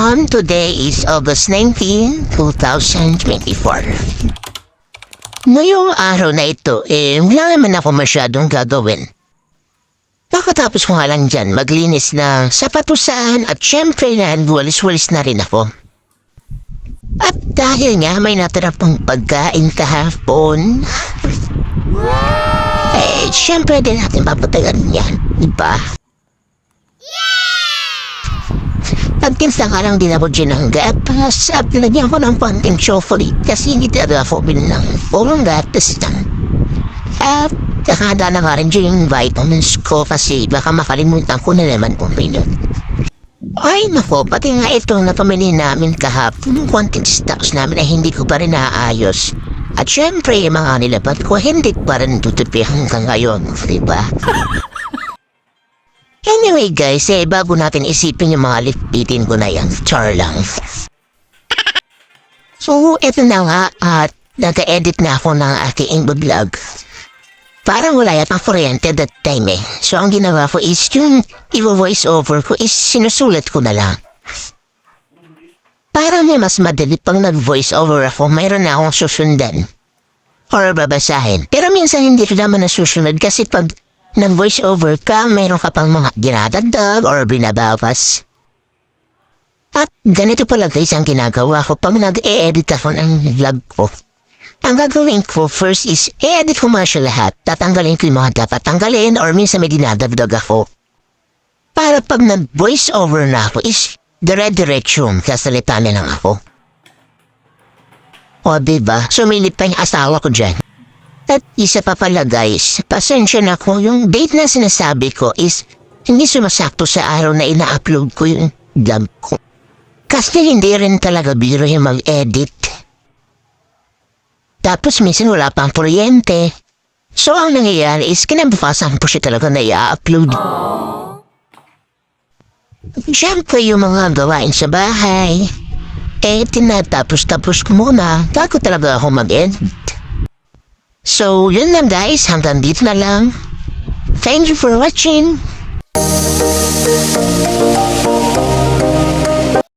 Today is August 19, 2024. Ngayong araw na ito, wala naman ako masyadong gagawin. Pagkatapos ko nga lang dyan, maglinis ng sapatusan at syempre na walis-walis na rin ako. At dahil nga may natira pang pagkain kahapon, syempre din natin papatagan yan, diba? Pagtimsa nga lang din ako dyan ng gatas at lagyan ko ng konting chocolate kasi hindi talaga ako bilang pulong gatas lang. At nakahanda na nga rin dyan yung vitamins ko kasi baka makalimutan ko na naman kung pinot. Ay nako, pati nga ito na pamili namin kahapon yung konting stocks namin ay hindi ko pa rin naayos. At syempre yung mga nilapat ko hindi pa rin tutupi hanggang ngayon, diba? Anyway guys, bago natin isipin yung mga lipitin ko na yan, char lang. So, eto na nga at nag-edit na ako ng aking vlog. Parang wala yatang kuryente that time eh. So, ang ginawa ko is yung i-voice over ko is sinusulat ko na lang. Parang may mas madali pang nag-voice over ako, mayroon na akong susundan. Or babasahin. Pero minsan hindi ko naman nasusunod kasi pag nag-voice over ka, mayroon ka pang mga ginadagdag or binabawas. At ganito pala guys ang ginagawa ko pag nag-e-edit ako ng vlog ko. Ang gagawin ko first is i-edit ko mga siya lahat. Tatanggalin ko yung mga dapat tanggalin or minsan may dinadagdag ako. Para pag nag-voice over na ako is dire-direction kasalita na lang ako. O diba, sumilip pa yung asawa ko dyan. At isa pa pala guys, pasensya na ko, yung date na sinasabi ko is hindi sumasakto sa araw na ina-upload ko yung vlog ko. Kasi hindi rin talaga biro yung mag-edit. Tapos minsan wala pang kuryente. So ang nangyayari is kinabukasan ko siya talaga na i-upload. Siyempre yung mga gawain sa bahay, tinatapos-tapos ko muna bago talaga ako mag-edit. So, yun lang guys. Hanggang dito na lang. Thank you for watching.